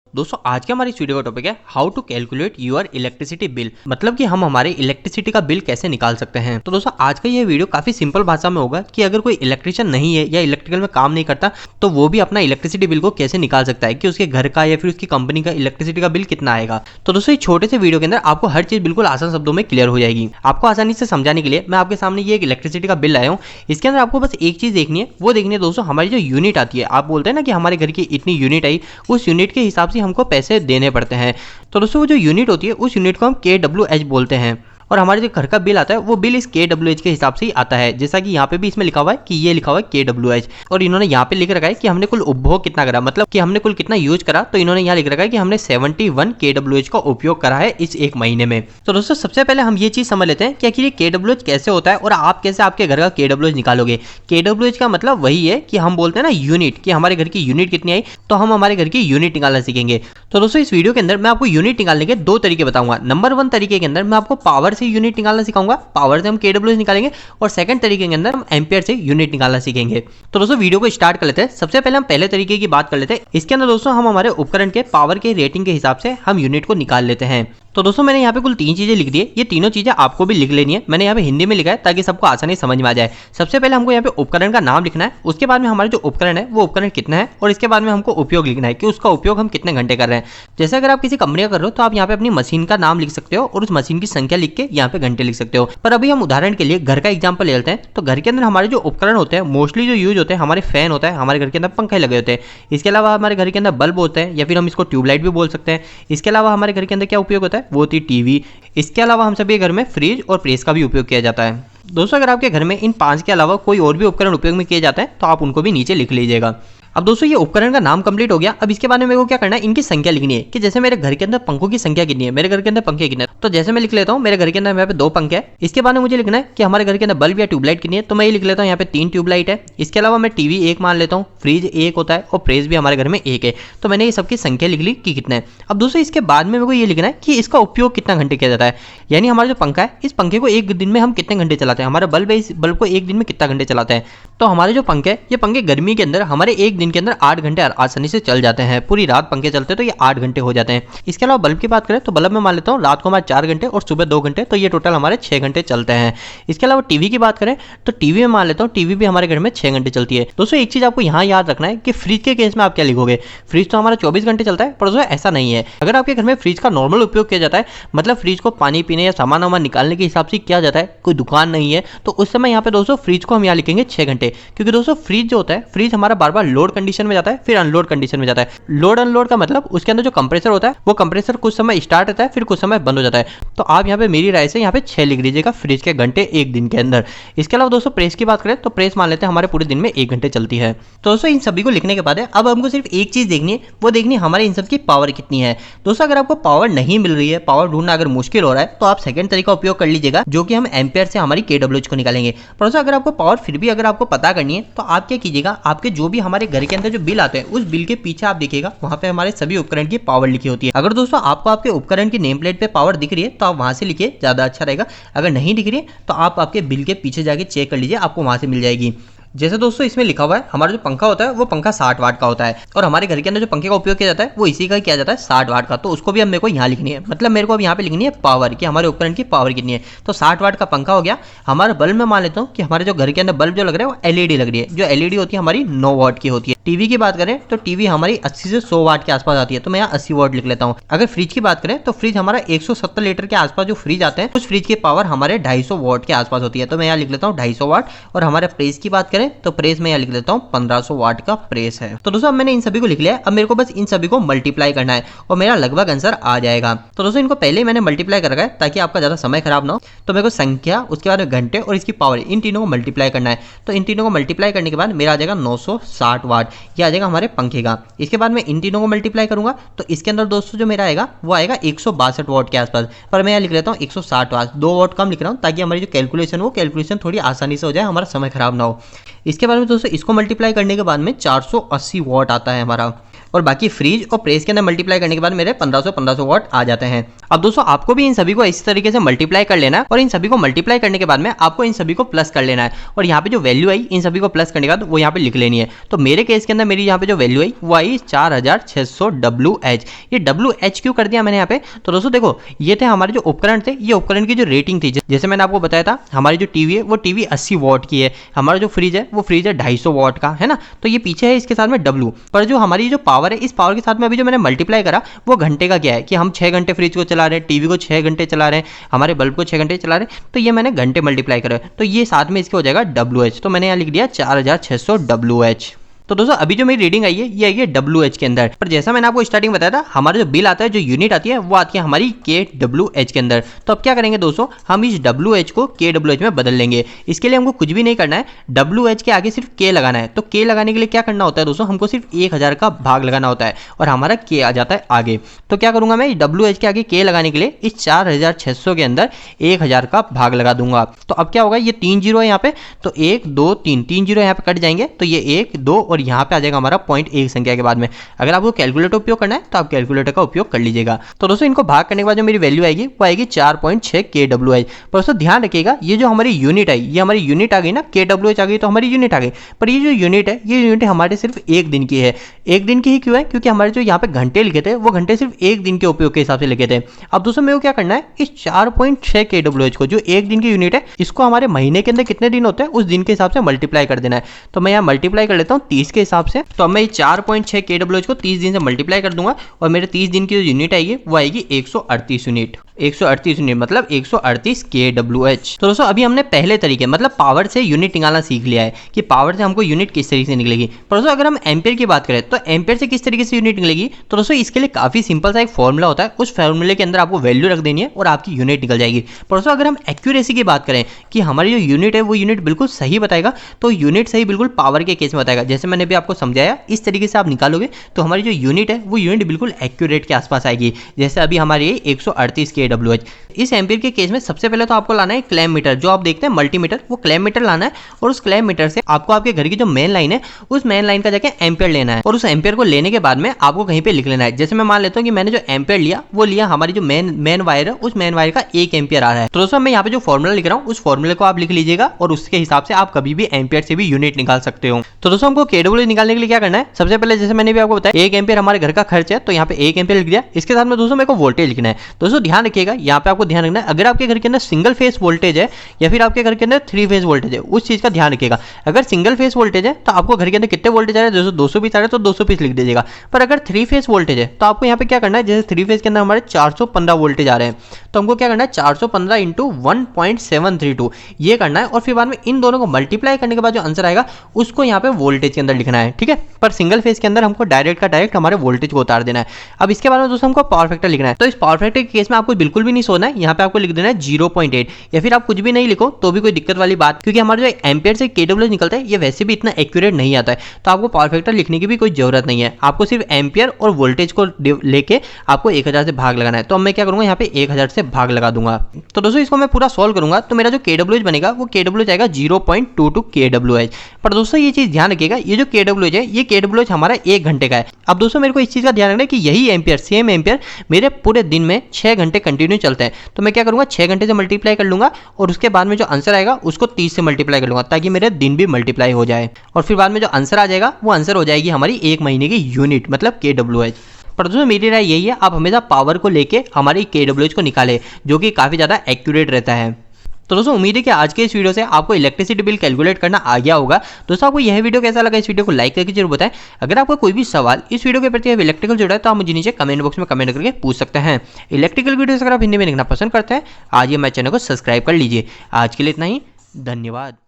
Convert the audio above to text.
दोस्तों आज के हमारे इस वीडियो का टॉपिक है how to calculate your electricity bill. मतलब कि हम हमारे इलेक्ट्रिसिटी का बिल कैसे निकाल सकते हैं। तो दोस्तों आज का ये वीडियो काफी सिंपल भाषा में होगा कि अगर कोई इलेक्ट्रिशियन नहीं है या इलेक्ट्रिकल में काम नहीं करता तो वो भी अपना इलेक्ट्रिसिटी बिल को कैसे निकाल सकता है कि उसके घर का या फिर उसकी कंपनी का इलेक्ट्रिसिटी का बिल कितना आएगा। तो दोस्तों इस छोटे से वीडियो के अंदर आपको हर चीज बिल्कुल आसान शब्दों में क्लियर हो जाएगी। आपको आसानी से समझाने के लिए मैं आपके सामने ये एक इलेक्ट्रिसिटी का बिल लाया हूँ। इसके अंदर आपको बस एक चीज देखनी है, वो देखनी है दोस्तों हमारी जो यूनिट आती है। आप बोलते हैं ना कि हमारे घर की इतनी यूनिट आई, उस यूनिट के हिसाब से हमको पैसे देने पड़ते हैं। तो दोस्तों वो जो यूनिट होती है उस यूनिट को हम KWH बोलते हैं और हमारे जो घर का बिल आता है वो बिल इस KWH के हिसाब से ही आता है। जैसा कि यहाँ पे भी इसमें लिखा हुआ है कि ये लिखा हुआ है KWH और इन्होंने यहाँ पे लिख रखा है कि हमने कुल उपभोग कितना करा, मतलब कि हमने कुल कितना यूज करा। तो इन्होंने यहाँ लिख रखा है कि हमने 71 KWH का उपयोग करा है इस एक महीने में। तो दोस्तों सबसे पहले हम ये चीज समझ लेते हैं कि आखिर ये KWH कैसे होता है और आप कैसे आपके घर का KWH निकालोगे। KWH का मतलब वही है कि हम बोलते हैं ना यूनिट, कि हमारे घर की यूनिट कितनी आई, तो हम हमारे घर की यूनिट निकालना सीखेंगे। तो दोस्तों इस वीडियो के अंदर मैं आपको यूनिट निकालने के दो तरीके बताऊंगा। नंबर 1 तरीके के अंदर मैं आपको पावर से यूनिट निकालना सिखाऊंगा, पावर से हम KWH निकालेंगे, और सेकंड तरीके के अंदर हम एम्पियर से यूनिट निकालना सीखेंगे। तो दोस्तों वीडियो को स्टार्ट कर लेते हैं। सबसे पहले हम पहले तरीके की बात कर लेते हैं। इसके अंदर दोस्तों हम हमारे उपकरण के पावर के रेटिंग के हिसाब से हम यूनिट को निकाल लेते हैं। तो दोस्तों मैंने यहाँ पे कुल 3 चीजें लिख दी है, ये तीनों चीजें आपको भी लिख लेनी है। मैंने यहाँ पे हिंदी में लिखा है ताकि सबको आसानी समझ में आ जाए। सबसे पहले हमको यहाँ पे उपकरण का नाम लिखना है, उसके बाद में हमारे जो उपकरण है वो उपकरण कितना है, और इसके बाद में हमको उपयोग लिखना है कि उसका उपयोग हम कितने घंटे कर रहे हैं। जैसे अगर आप किसी कंपनी का कर रहे हो तो आप यहाँ पे अपनी मशीन का नाम लिख सकते हो और उस मशीन की संख्या लिख के यहाँ पे घंटे लिख सकते हो। पर अभी हम उदाहरण के लिए घर का एग्जाम्पल ले लेते हैं। तो घर के अंदर हमारे जो उपकरण होते हैं मोस्टली जो यूज होते हैं, हमारे फैन होता है, हमारे घर के अंदर पंखे लगे होते हैं, इसके अलावा हमारे घर के अंदर बल्ब होते हैं या फिर हम इसको ट्यूबलाइट भी बोल सकते हैं। इसके अलावा हमारे घर के अंदर क्या उपयोग होता है, वो होती है टीवी। इसके अलावा हम सभी घर में फ्रिज और प्रेस का भी उपयोग किया जाता है। दोस्तों अगर आपके घर में इन 5 के अलावा कोई और भी उपकरण उपयोग में किए जाते हैं तो आप उनको भी नीचे लिख लीजिएगा। अब दोस्तों ये उपकरण का नाम कंप्लीट हो गया। अब इसके बाद में मेरे को क्या करना है, इनकी संख्या लिखनी है कि जैसे मेरे घर के अंदर पंखों की संख्या कितनी है, मेरे घर के अंदर पंखे कितने हैं। तो जैसे मैं लिख लेता हूँ मेरे घर के अंदर यहाँ पे 2 पंखे हैं। इसके बाद में मुझे लिखना है कि हमारे घर के अंदर बल्ब या ट्यूबलाइट कितनी है, तो मैं ये लिख लेता हूँ यहाँ पे 3 ट्यूबलाइट है। इसके अलावा मैं टीवी 1 मान लेता हूँ, फ्रिज 1 होता है और प्रेस भी हमारे घर में 1 है। तो मैंने ये सबकी संख्या लिख ली कि कितना है। अब दोस्तों इसके बाद में मेरे को ये लिखना है कि इसका उपयोग कितना घंटे किया जाता है, यानी हमारा जो पंखा है इस पंखे को एक दिन में हम कितने घंटे चलाते हैं, हमारा बल्ब है इस बल्ब को एक दिन में कितना घंटे चलाते हैं। तो हमारे जो पंखे ये पंखे गर्मी के अंदर हमारे एक दिन के अंदर 8 घंटे आसानी से चल जाते हैं। पूरी रात पंखे चलते हैं तो ये 8 घंटे हो जाते हैं। इसके अलावा बल्ब की बात करें तो बल्ब में मान लेता हूँ रात को हमारे 4 घंटे और सुबह 2 घंटे, तो ये टोटल हमारे 6 घंटे चलते हैं। इसके अलावा टीवी की बात करें तो टीवी में मान लेता हूँ टीवी भी हमारे घर में 6 घंटे चलती है। दोस्तों एक चीज आपको यहाँ याद रखना है कि फ्रिज के केस में आप क्या लिखोगे। फ्रिज तो हमारा 24 घंटे चलता है, पर दोस्तों ऐसा नहीं है। अगर आपके घर में फ्रिज का नॉर्मल उपयोग किया जाता है, मतलब फ्रिज को पानी पीने या सामान वामान निकालने के हिसाब से किया जाता है, कोई दुकान नहीं है, तो उस समय यहाँ पे दोस्तों फ्रिज को हम यहाँ लिखेंगे 6 घंटे। क्योंकि दोस्तों फ्रिज जो होता है, फ्रिज हमारा बार बार लोड कंडीशन में जाता है फिर अनलोड कंडीशन में जाता है। लोड अनलोड का मतलब उसके अंदर जो कंप्रेसर होता है वो कंप्रेसर कुछ समय स्टार्ट होता है फिर कुछ समय बंद हो जाता है। तो आप यहाँ पे मेरी राय से यहाँ पे 6 लिख दीजिएगा फ्रिज के घंटे एक दिन के अंदर। इसके अलावा दोस्तों प्रेस की बात करें तो प्रेस मान लेते हैं हमारे पूरे दिन में 1 घंटे चलती है। तो दोस्तों इन सभी को लिखने के बाद अब हमको सिर्फ एक चीज देखनी है, वो देखनी है हमारे इन सब की पावर कितनी है। दोस्तों अगर आपको पावर नहीं मिल रही है, पावर ढूंढना अगर मुश्किल हो रहा है, तो आप सेकंड तरीका उपयोग कर लीजिएगा जो कि हम एम्पियर से हमारी KWH को निकालेंगे। पर दोस्तों अगर आपको पावर फिर भी अगर आपको पता करनी है तो आप क्या कीजिएगा, आपके जो भी हमारे घर के अंदर जो बिल आते हैं उस बिल के पीछे आप देखिएगा, वहां पे हमारे सभी उपकरण की पावर लिखी होती है। अगर दोस्तों आपको आपके उपकरण की नेम प्लेट पे पावर दिख रही है तो आप वहां से लिखिए, ज्यादा अच्छा रहेगा। अगर नहीं दिख रही है तो आप आपके बिल के पीछे जाके चेक कर लीजिए, आपको वहां से मिल जाएगी। जैसे दोस्तों इसमें लिखा हुआ है हमारा जो पंखा होता है वो पंखा 60 वाट का होता है, और हमारे घर के अंदर जो पंखे का उपयोग किया जाता है वो इसी का किया जाता है 60 वाट का। तो उसको भी अब मेरे को यहाँ लिखनी है, मतलब मेरे को अब यहाँ पे लिखनी है पावर, कि हमारे उपकरण की पावर कितनी है। तो 60 वाट का पंखा हो गया। हमारे बल्ब में मान लेता हूँ कि हमारे जो घर के अंदर बल्ब जो लग रहा है वो LED लग रही है, जो LED होती है हमारी 9 वाट की होती है। टीवी की बात करें तो टीवी हमारी 80 से 100 वाट के आसपास आती है, तो मैं यहाँ 80 वाट लिख लेता हूँ। अगर फ्रिज की बात करें तो फ्रिज हमारा 170 लीटर के आसपास जो फ्रिज आते हैं उस फ्रिज की पावर हमारे 250 वाट के आसपास होती है, तो मैं यहाँ लिख लेता हूँ 250 वाट। और हमारे प्रेस की बात करें तो प्रेस में लिख देता हूँ 1500 वाट का प्रेस है। तो दोस्तों अब मैंने इन सभी को लिख लिया है। अब मेरे को बस इन सभी को मल्टीप्लाई करना है और मेरा लगभग आंसर आ जाएगा। तो दोस्तों इनको पहले ही मैंने मल्टीप्लाई कर रखा है ताकि आपका ज्यादा समय खराब ना हो। तो मेरे को संख्या, उसके बाद में घंटे और इसकी पावर, इन तीनों को मल्टीप्लाई करना है। तो इन तीनों को मल्टीप्लाई करने के बाद मेरा आ जाएगा 960 वाट, ये आ जाएगा हमारे पंखे का। इसके बाद मैं इन तीनों को मल्टीप्लाई करूंगा तो इसके अंदर दोस्तों जो मेरा आएगा वो आएगा 162 वाट के आसपास, पर मैं यहाँ लिख लेता हूँ 160 वाट, 2 वाट कम लिख रहा हूँ ताकि हमारी जो कैलकुलेशन वो कैलकुलेशन थोड़ी आसानी से हो जाए, हमारा समय खराब ना हो। इसके बाद में दोस्तों इसको मल्टीप्लाई करने के बाद में 480 वाट आता है हमारा। और बाकी फ्रीज और प्रेस के अंदर मल्टीप्लाई करने के बाद मेरे 1500 वाट आ जाते हैं। अब दोस्तों आपको भी इन सभी को इस तरीके से मल्टीप्लाई कर लेना है और इन सभी को मल्टीप्लाई करने के बाद में आपको इन सभी को प्लस कर लेना है और यहाँ पे जो वैल्यू आई इन सभी को प्लस करने के बाद वो यहाँ पे लिख लेनी है। तो मेरे केस के अंदर मेरी यहाँ पे जो वैल्यू आई वो आई 4600 WH। ये WH क्यों कर दिया मैंने यहाँ पे? तो दोस्तों देखो ये थे हमारे जो उपकरण थे, ये उपकरण की जो रेटिंग थी, जैसे मैंने आपको बताया था हमारी जो टीवी है वो टीवी 80 वॉट की है, हमारा जो फ्रिज है वो फ्रिज है 250 वॉट का, है ना। तो ये पीछे है इसके साथ में W, पर जो हमारी जो पावर है इस पावर के साथ में अभी जो मैंने मल्टीप्लाई करा वो घंटे का क्या है कि हम 6 घंटे फ्रिज को चला रहे हैं, टीवी को 6 घंटे चला रहे हैं, हमारे बल्ब को 6 घंटे चला रहे हैं, तो ये मैंने घंटे मल्टीप्लाई करा, तो ये साथ में इसके हो जाएगा WH। तो मैंने यहाँ लिख दिया 4600 WH। तो दोस्तों अभी जो मेरी रीडिंग आई है ये आई है WH के अंदर, पर जैसा मैंने आपको स्टार्टिंग बताया था हमारा जो बिल आता है, जो यूनिट आती है वो आती है हमारी kWh के अंदर। तो अब क्या करेंगे दोस्तों, हम इस WH को kWh में बदल लेंगे। इसके लिए हमको कुछ भी नहीं करना है, WH के आगे सिर्फ K लगाना है। तो K लगाने के लिए क्या करना होता है दोस्तों, हमको सिर्फ 1000 का भाग लगाना होता है और हमारा K आ जाता है आगे। तो क्या करूंगा मैं WH के आगे K लगाने के लिए इस 4600 के अंदर 1000 का भाग लगा दूंगा। तो अब क्या होगा, ये 3 जीरो है यहाँ पे, तो 1 2 3 3 जीरो यहाँ पे कट जाएंगे, तो ये 1 2 और यहाँ पे आ जाएगा हमारा पॉइंट एक संख्या के बाद में। अगर आपको कैलकुलेटर उपयोग करना है तो आप कैलकुलेटर का उपयोग कर लीजिएगा। तो दोस्तों इनको भाग करने के बाद जो मेरी वैल्यू आएगी वो आएगी 4.6 kWh। पर दोस्तों ध्यान रखिएगा ये जो हमारी यूनिट आई, ये हमारी यूनिट आ गई ना, kWh आ गई तो हमारी यूनिट आ गई, पर ये जो यूनिट है ये यूनिट हमारे सिर्फ एक दिन की है। एक दिन की ही क्यों है, क्योंकि हमारे जो यहाँ पे घंटे लिखे थे वो घंटे सिर्फ एक दिन के उपयोग के हिसाब से लिखे थे। अब दोस्तों मेरे को क्या करना है, इस 4.6 kWh को जो एक दिन की यूनिट है इसको हमारे महीने के अंदर कितने दिन होते हैं उस दिन के हिसाब से मल्टीप्लाई कर देना है। तो मैं यहाँ मल्टीप्लाई कर लेता हूँ 30 के हिसाब से। तो अब मैं 4.6 kWh को 30 दिन से मल्टीप्लाई कर दूंगा और मेरे 30 दिन की जो यूनिट आएगी वो आएगी 138 यूनिट। 138 यूनिट मतलब 138 kWh। तो दोस्तों अभी हमने पहले तरीके मतलब पावर से यूनिट निकालना सीख लिया है कि पावर से हमको यूनिट किस तरीके से निकलेगी। पर दोस्तों अगर हम एम्पियर की बात करें तो एम्पियर से किस तरीके से यूनिट निकलेगी, तो दोस्तों इसके लिए काफी सिंपल सा एक फॉर्मूला होता है, उस फॉर्मूले के अंदर आपको वैल्यू रख देनी है और आपकी यूनिट निकल जाएगी। पर दोस्तों अगर हम एक्यूरेसी की बात करें कि हमारी जो यूनिट है वो यूनिट बिल्कुल सही बताएगा, तो यूनिट सही बिल्कुल पावर के केस में बताएगा। जैसे मैंने भी आपको समझाया इस तरीके से आप निकालोगे तो हमारी जो यूनिट है वो यूनिट बिल्कुल एक्यूरेट के आसपास आएगी। जैसे अभी हमारी 138 kWh। इस एम्पियर के केस में सबसे पहले तो आपको लाना है क्लैम मीटर, जो आप देखते हैं मल्टीमीटर, वो क्लैम मीटर लाना है और उस क्लैम मीटर से आपको आपके घर की जो मेन लाइन है उस मेन लाइन का जाके एम्पियर लेना है और उस एम्पियर को लेने के बाद में आपको कहीं पे लिख लेना है। जैसे मैं मान लेता हूँ कि मैंने जो एम्पियर लिया वो लिया हमारी जो मेन वायर है, उस मेन वायर का 1 एम्पियर आ रहा है। तो दोस्तों मैं यहाँ पे जो फॉर्मूला लिख रहा हूँ उस फॉर्मूले को आप लिख लीजिएगा और उसके हिसाब से आप कभी भी एम्पियर से भी यूनिट निकाल सकते हो। तो दोस्तों हमको kWh निकालने के लिए क्या करना है, सबसे पहले जैसे मैंने भी आपको बताया 1 एम्पियर हमारे घर का खर्च है, तो यहाँ पे 1 एम्पियर लिख दिया। इसके साथ में दोस्तों मेरे को वोल्टेज लिखना है। दोस्तों ध्यान रखिएगा यहाँ पे आपको ध्यान रखना है, अगर आपके घर के अंदर सिंगल फेस वोल्टेज है या फिर आपके घर के अंदर 3 फेस वोल्टेज है उस चीज का ध्यान रखिएगा। अगर सिंगल फेस वोल्टेज है तो आपको घर के अंदर कितने वोल्टेज आ रहे हैं, 220 आ रहे हैं तो 220 लिख दीजिएगा। पर अगर 3 फेस वोल्टेज है तो आपको यहाँ पे क्या करना है, जैसे 3 फेस के अंदर हमारे 415 वोल्टेज आ रहे हैं तो हमको क्या करना है 415 इंटू 1.732 ये करना है और फिर बाद में इन दोनों को मल्टीप्लाई करने के बाद जो आंसर आएगा उसको यहाँ पे वोल्टेज के अंदर लिखना है, ठीक है। पर सिंगल फेस के अंदर हमको डायरेक्ट का डायरेक्ट हमारे वोल्टेज को उतार देना है। अब इसके बाद में दोस्तों हमको पावर फैक्टर लिखना है। तो इस पावर फैक्टर के केस में आपको बिल्कुल भी नहीं सोना है, यहाँ पे आपको लिख देना है 0.8 या फिर आप कुछ भी नहीं लिखो तो भी कोई दिक्कत वाली बात, क्योंकि हमारा जो एम्पियर से kWh निकलता है ये वैसे भी इतना एक्यूरेट नहीं आता है, तो आपको पावर फैक्टर लिखने की भी कोई जरूरत नहीं है। आपको सिर्फ एम्पियर और वोल्टेज को लेके आपको 1000 से भाग लगाना है। तो अब मैं क्या करूंगा, यहाँ पे 1000 से भाग लगा दूंगा। तो दोस्तों इसको मैं पूरा सॉल्व करूंगा तो मेरा जो kWh बनेगा वो kWh आएगा 0.22 kWh। पर दोस्तों ये चीज ध्यान रखिएगा, ये जो kWh है ये kWh हमारा 1 घंटे का है। अब दोस्तों मेरे को इस चीज का ध्यान रखना है कि यही एम्पियर सेम एम्पियर मेरे पूरे दिन में 6 घंटे कंटिन्यू चलते हैं। तो मैं क्या करूंगा 6 घंटे से मल्टीप्लाई कर लूंगा और उसके बाद में जो आंसर आएगा उसको 30 से मल्टीप्लाई कर लूंगा ताकि मेरे दिन भी मल्टीप्लाई हो जाए और फिर बाद में जो आंसर आ जाएगा वो आंसर हो जाएगी हमारी 1 महीने की यूनिट मतलब kWh। पर दोस्तों मेरी राय यही है, आप हमेशा पावर को लेके हमारी kWh को निकाले जो कि काफी ज्यादा एक्यूरेट रहता है। तो दोस्तों उम्मीद है कि आज के इस वीडियो से आपको इलेक्ट्रिसिटी बिल कैलकुलेट करना आ गया होगा। दोस्तों आपको यह वीडियो कैसा लगा, इस वीडियो को लाइक करके जरूर बताएं। अगर आपको कोई भी सवाल इस वीडियो के प्रति इलेक्ट्रिकल जुड़ा है तो आप मुझे नीचे कमेंट बॉक्स में कमेंट करके पूछ सकते हैं। इलेक्ट्रिकल वीडियोस अगर आप हिंदी में देखना पसंद करते हैं आज ये मेरे चैनल को सब्सक्राइब कर लीजिए। आज के लिए इतना ही, धन्यवाद।